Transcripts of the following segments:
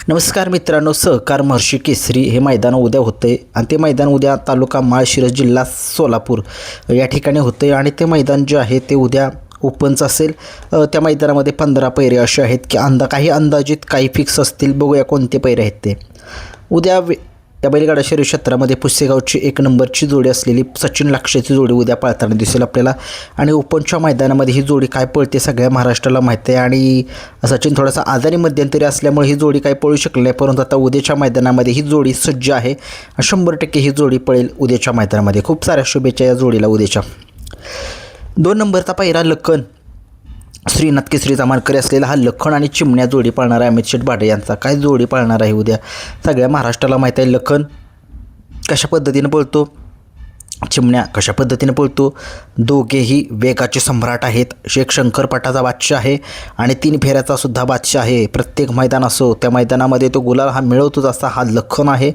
नमस्कार मित्रांनो, सहकार महर्षी केसरी हे मैदान उद्या होतं आहे आणि ते मैदान उद्या तालुका माळशिरस जिल्हा सोलापूर या ठिकाणी होतं आहे आणि ते मैदान जे आहे ते उद्या ओपनचं असेल। त्या मैदानामध्ये 15 पैरे असे आहेत की काही अंदाजित काही फिक्स असतील। बघूया कोणते पैरे आहेत ते उद्या। या बैलगाडा शर्यत क्षेत्रामध्ये पुसेगावची 1 नंबरची जोडी असलेली सचिन लाक्षेची जोडी उद्या पळताना दिसेल आपल्याला आणि ओपनच्या मैदानामध्ये ही जोडी काय पळते सगळ्या महाराष्ट्राला माहिती आहे। आणि सचिन थोडासा आजारी मध्यंतरी असल्यामुळे ही जोडी काय पळू शकली नाही, परंतु आता उद्याच्या मैदानामध्ये ही जोडी सज्ज आहे। 100% ही जोडी पळेल उद्याच्या मैदानामध्ये। खूप साऱ्या शुभेच्छा या जोडीला उद्याच्या। 2 नंबरचा पहिरा लखन श्रीनाथ केसरीचा मानकरी असलेला हा लखन आणि चिमण्या जोडी पाळणार आहे। अमित शेठ बाडे यांचा काय जोडी पाळणार आहे उद्या सगळ्या महाराष्ट्राला माहीत आहे। लखन कशा पद्धतीने पळतो, चिमण्या कशा पद्धतीने पळतो, दोघेही वेगाचे सम्राट आहेत। शेख शंकरपटाचा बादशाह आहे आणि 3 फेऱ्याचा सुद्धा बादशाह आहे। प्रत्येक मैदान असो त्या मैदानामध्ये तो गुलाल हा मिळवतोच असा हा लखन आहे।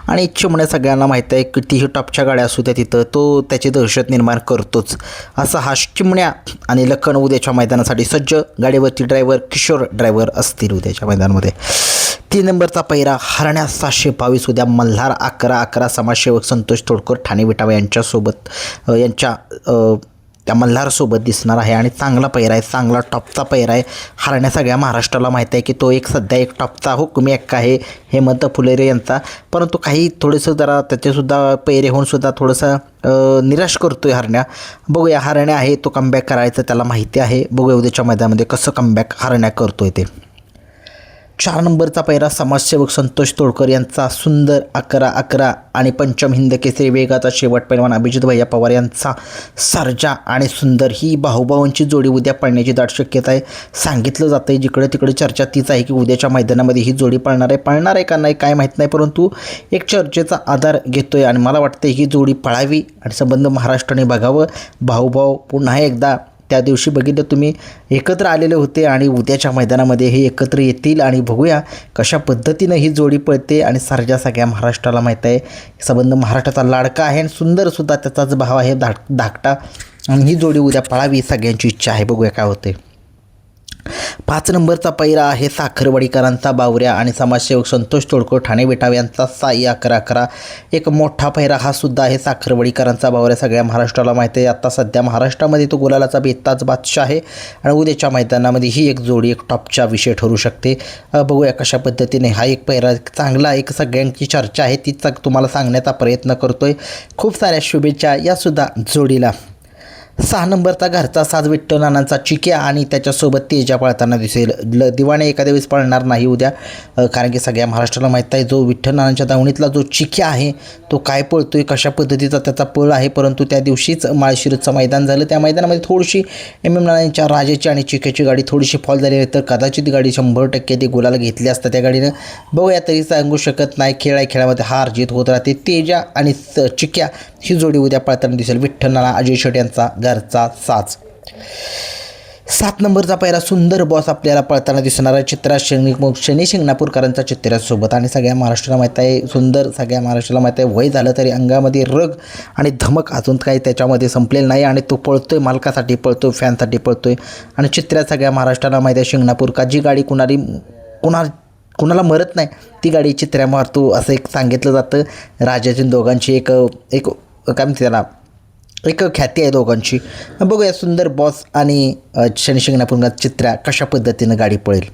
आणि चिमण्या सगळ्यांना माहीत आहे, कितीही टॉपच्या गाड्या असू त्या तिथं तो त्याची दहशत निर्माण करतोच असा हा चिमण्या आणि लखन उद्याच्या मैदानासाठी सज्ज। गाडीवरती ड्रायव्हर किशोर ड्रायव्हर असतील उद्याच्या मैदानामध्ये। 3 नंबरचा पैरा हरण्या 722 उद्या मल्हार 11-11 समाजसेवक संतोष तोडकर ठाणे विटावा यांच्यासोबत त्या मल्हारसोबत दिसणार आहे आणि चांगला पैरा आहे, चांगला टॉपचा पैरा आहे। हरण्या सगळ्या महाराष्ट्राला माहीत आहे की तो सध्या एक टॉपचा हुकमी एक्का आहे हेमंत फुलेरे यांचा, परंतु काही थोडंसं जरा त्याचेसुद्धा पैरे होऊन सुद्धा थोडंसं निराश करतो आहे हरण्या। बघूया हरण्या आहे तो कमबॅक करायचं त्याला माहिती आहे। बघूया उद्याच्या मैदानामध्ये कसं कमबॅक हरण्या करतो आहे ते। 4 नंबरचा पैरा समाजसेवक संतोष तोडकर यांचा सुंदर 11-11 आणि पंचम हिंद केसरी वेगाचा शेवट पैलवान अभिजित भैया पवार यांचा सर्जा आणि सुंदर ही भाऊभावांची जोडी उद्या पळण्याची दाट शक्यता आहे। सांगितलं जातं आहे जिकडे तिकडे चर्चा तीच आहे की उद्याच्या मैदानामध्ये ही जोडी पळणार आहे का नाही काय माहीत नाही, परंतु एक चर्चेचा आधार घेतो आहे आणि मला वाटतं ही जोडी पळावी आणि संबंध महाराष्ट्राने बघावं। भाऊभाव पुन्हा एकदा त्या दिवशी बघितलं तुम्ही एकत्र आलेले होते आणि उद्याच्या मैदानामध्ये हे एकत्र येतील आणि बघूया कशा पद्धतीनं ही जोडी पळते। आणि सर्जा सगळ्या महाराष्ट्राला माहीत आहे, संबंध महाराष्ट्राचा लाडका आहे आणि सुंदरसुद्धा त्याचाच भाव आहे धाकटा आणि ही जोडी उद्या पळावी सगळ्यांची इच्छा आहे। बघूया काय होते। 5 नंबरचा पैरा आहे साखरवाडीकरांचा बावऱ्या आणि समाजसेवक संतोष तोडकर ठाणे विटाव यांचा 6-11-11 एक मोठा पैरा हा सुद्धा आहे साखरवाडीकरांचा बावऱ्या। सगळ्या महाराष्ट्राला माहिती आहे आता सध्या महाराष्ट्रामध्ये तो गुलालाचा बेताज बादशाह आहे आणि उद्याच्या मैदानामध्ये ही एक जोडी एक टॉपचा विषय ठरू शकते। बघूया कशा पद्धतीने हा एक पैरा चांगला एक सगळ्यांची चर्चा आहे तीच तुम्हाला सांगण्याचा प्रयत्न करतोय। खूप साऱ्या शुभेच्छा या सुद्धा जोडीला। 6 नंबरचा घरचा साज विठ्ठल नानांचा चिक्या आणि त्याच्यासोबत तेजा पळताना दिसेल। दिवाणे एखाद्या वेळेस पळणार नाही उद्या, कारण की सगळ्या महाराष्ट्राला माहीत आहे जो विठ्ठल नानांच्या दावणीतला जो चिक्या आहे तो काय पळतोय कशा पद्धतीचा त्याचा पळ आहे। परंतु त्या दिवशीच माळशिरसचं मैदान झालं, त्या मैदानामध्ये थोडीशी नानांच्या राजाची आणि चिक्याची गाडी थोडीशी फॉल झाली आहे, तर कदाचित गाडी 100% ती गुलाला घेतली असता त्या गाडीनं। बघूया तरी सांगू शकत नाही, खेळामध्ये हार जीत होत राहते। तेजा आणि चिक्या ही जोडी उद्या पळताना दिसेल। विठ्ठल नाना अजय शेट यांचा घरचा साज। 7 नंबरचा पैरा सुंदर बॉस आपल्याला पळताना दिसणारा चित्रा शनी शिंगणापूरकरांचा चित्र्यासोबत आणि सगळ्या महाराष्ट्राला माहीत आहे सुंदर सगळ्या महाराष्ट्राला माहीत आहे वय झालं तरी अंगामध्ये रग आणि धमक अजून काही त्याच्यामध्ये संपलेलं नाही आणि तो पळतोय मालकासाठी पळतोय फॅनसाठी पळतोय आणि चित्र्या सगळ्या महाराष्ट्राला माहीत आहे शिंगणापूरकर जी गाडी कुणाला मरत नाही ती गाडी चित्र्या मारतो असं एक सांगितलं जातं। राजाची दोघांची एक काय म्हणते त्याला एक ख्याती आहे दोघांची। बघूया सुंदर बॉस आणि शनी शिंगणापूर चित्र्या कशा पद्धतीनं गाडी पळेल।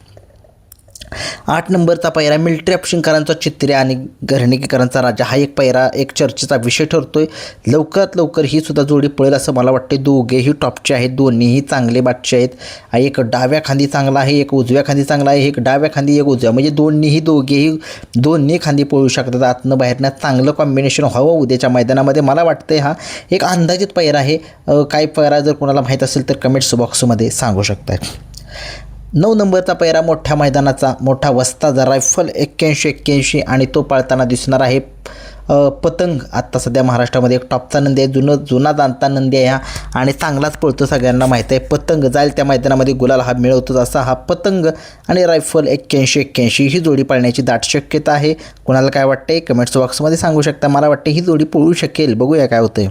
8 नंबरचा पैरा मिलिटरी ऑप्शनकरांचा चित्र्या आणि घरणीकरांचा राजा हा एक पैरा एक चर्चेचा विषय ठरतोय। लवकरात लवकर ही सुद्धा जोडी पळेल असं मला वाटते। दोघेही टॉपचे आहेत, दोन्हीही चांगले बादशे आहेत। एक डाव्या खांदी चांगला आहे, एक उजव्या खांदी चांगला आहे, एक डाव्या खांदी एक उजव्या, म्हणजे दोन्ही खांदी पळू शकतात। आतनं बाहेरनं चांगलं कॉम्बिनेशन व्हावं उद्याच्या मैदानामध्ये मला वाटतं। हा एक अंदाजित पैरा आहे, काय पैरा जर कोणाला माहीत असेल तर कमेंट्स बॉक्समध्ये सांगू शकताय। 9 नंबरचा पैरा मोठ्या मैदानाचा मोठा वस्ताचा रायफल 81-81 आणि तो पळताना दिसणार आहे पतंग। आत्ता सध्या महाराष्ट्रामध्ये एक टॉपचा नंदी आहे, जुना जाणता नंदी आहे हा आणि चांगलाच पळतो सगळ्यांना माहीत आहे। पतंग जाईल त्या मैदानामध्ये गुलाल हा मिळवतोच असा हा पतंग आणि रायफल 81-81 ही जोडी पळण्याची दाट शक्यता आहे। कोणाला काय वाटते कमेंट्स बॉक्समध्ये सांगू शकता। मला वाटते ही जोडी पळू शकेल, बघूया काय होतं।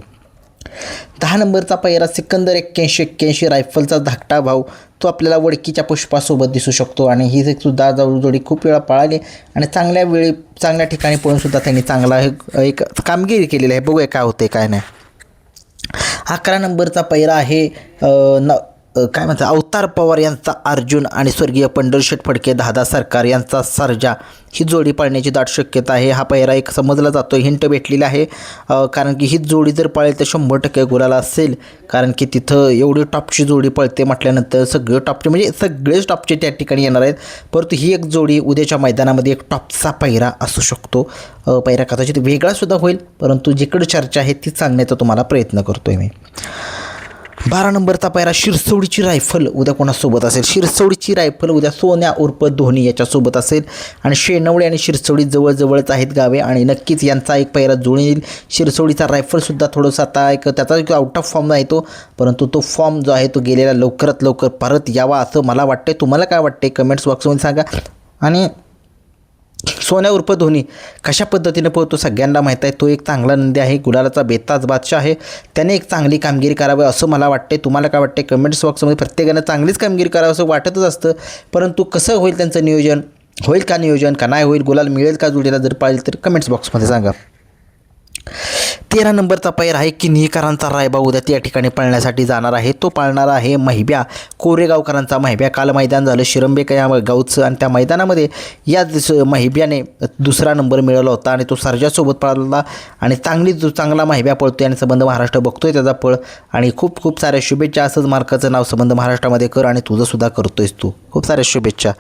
10 नंबरचा पैरा सिकंदर 81-81 रायफलचा धाकटा भाऊ, तो आपल्याला वडकीच्या पुष्पासोबत दिसू शकतो आणि ही सुद्धा जोडी खूप वेळा पळाली आणि चांगल्या वेळी चांगल्या ठिकाणी पळूनसुद्धा त्यांनी चांगला एक कामगिरी केलेली आहे. बघूया काय होते काय नाही. 11 नंबरचा पैरा आहे काय म्हणतात अवतार पवार यांचा अर्जुन आणि स्वर्गीय पंढरशेठ फडके दादा सरकार यांचा सर्जा, ही जोडी पळण्याची दाट शक्यता आहे. हा पैरा एक समजला जातो, हिंट भेटलेला आहे, कारण की ही जोडी जर पळेल तर 100% गुलाला असेल, कारण की तिथं एवढी टॉपची जोडी पळते म्हटल्यानंतर सगळे टॉपचे म्हणजे सगळेच टॉपचे त्या ठिकाणी येणार आहेत. परंतु ही एक जोडी उद्याच्या मैदानामध्ये एक टॉपचा पैरा असू शकतो. पैरा कदाचित वेगळासुद्धा होईल, परंतु जिकडे चर्चा आहे ती सांगण्याचा तुम्हाला प्रयत्न करतो आहे मी. 12 नंबरचा पैरा शिरसवडीची रायफल उद्या कोणासोबत असेल. शिरसवडीची रायफल उद्या सोन्या उर्फ धोनी याच्यासोबत असेल आणि शेनवडे आणि शिरसवडी जवळजवळच आहेत गावे आणि नक्कीच यांचा एक पैरा जुळून येईल. शिरसवडीचा रायफलसुद्धा थोडंसं आता त्याचा एक आउट ऑफ फॉर्म आहे तो, परंतु तो फॉर्म जो आहे तो गेलेला लवकरात लवकर परत यावा असं मला वाटते. तुम्हाला काय वाटते कमेंट्स बॉक्समध्ये सांगा. आणि सोन्या उर्फ धोनी कशा पद्धतीने पळतो सगळ्यांना माहीत आहे. तो एक चांगला नंदी आहे, गुलालाचा बेताज बादशाह आहे. त्याने एक चांगली कामगिरी करावी असं मला वाटते. तुम्हाला काय वाटते कमेंट्स बॉक्समध्ये. प्रत्येकानं चांगलीच कामगिरी करावं असं वाटतच असतं, परंतु कसं होईल त्यांचं नियोजन, होईल का नियोजन का नाही होईल, गुलाल मिळेल का जोडीला जर पाहिजे तर कमेंट्स बॉक्समध्ये सांगा. 13 नंबरचा पैरा आहे किन्हीकरांचा रायबा उद्या त्या ठिकाणी पळण्यासाठी जाणार आहे. तो पाळणारा आहे महिब्या, कोरेगावकरांचा महिब्या. काल मैदान झालं शिरंबेका या गावचं आणि त्या मैदानामध्ये या महिब्याने 2रा नंबर मिळवला होता आणि तो सर्जासोबत पळाला आणि चांगला महिब्या पळतोय आणि संबंध महाराष्ट्र बघतोय त्याचा पळ आणि खूप खूप साऱ्या शुभेच्छा. असंच मार्काचं नाव संबंध महाराष्ट्रामध्ये कर आणि तुझंसुद्धा करतोयस तू. खूप साऱ्या शुभेच्छा.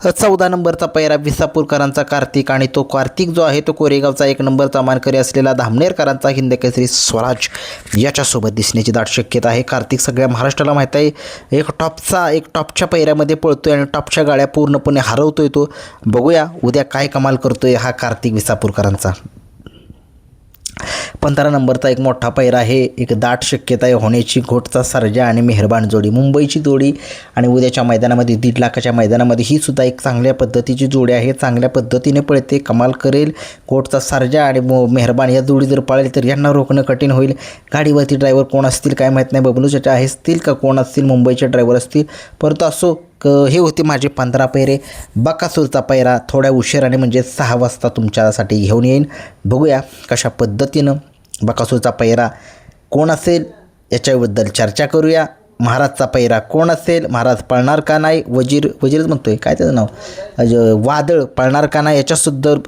14 नंबरचा पैरा विसापूरकरांचा कार्तिक आणि तो कार्तिक जो आहे तो कोरेगावचा 1 नंबरचा मानकरी असलेला धामणेरकरांचा हिंद केसरी स्वराज याच्यासोबत दिसण्याची दाट शक्यता आहे. कार्तिक सगळ्या महाराष्ट्राला माहीत आहे एक टॉपच्या पैऱ्यामध्ये पळतोय आणि टॉपच्या गाड्या पूर्णपणे हरवतोय तो. बघूया उद्या काय कमाल करतोय हा कार्तिक विसापूरकरांचा. 15 नंबरचा एक मोठा पैरा आहे, एक दाट शक्यता आहे होण्याची. घोटचा सर्जा आणि मेहरबान जोडी, मुंबईची जोडी आणि उद्याच्या मैदानामध्ये 1.5 लाखाच्या मैदानामध्ये ही सुद्धा एक चांगल्या पद्धतीची जोडी आहे. चांगल्या पद्धतीने पळते, कमाल करेल. घोटचा सर्जा आणि मेहरबान या जोडी जर पळेल तर यांना रोखणं कठीण होईल. गाडीवरती ड्रायव्हर कोण असतील काय माहीत नाही, बबलू चाचा असतील का कोण असतील, मुंबईचे ड्रायव्हर असतील. परंतु असो हे होते माझे 15 पैरे. बकासूरचा पैरा थोड्या उशिराने म्हणजे 6 वाजता तुमच्यासाठी घेऊन येईन. बघूया कशा पद्धतीनं बकासूरचा पैरा कोण असेल याच्याबद्दल चर्चा करूया. महाराजचा पैरा कोण असेल, महाराज पळणार का नाही, वजीरच म्हणतोय काय त्याचं नाव, वादळ पळणार का नाही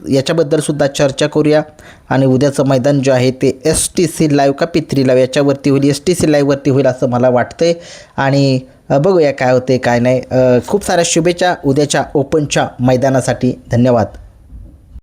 याच्याबद्दलसुद्धा चर्चा करूया. आणि उद्याचं मैदान जे आहे ते STC लाईव्ह का P3 लाईव्ह याच्यावरती होईल, STC लाईव्हवरती होईल असं मला वाटतंय. आणि बघूया काय होते काय नाही. खूप साऱ्या शुभेच्छा उद्याच्या ओपनच्या मैदानासाठी. धन्यवाद.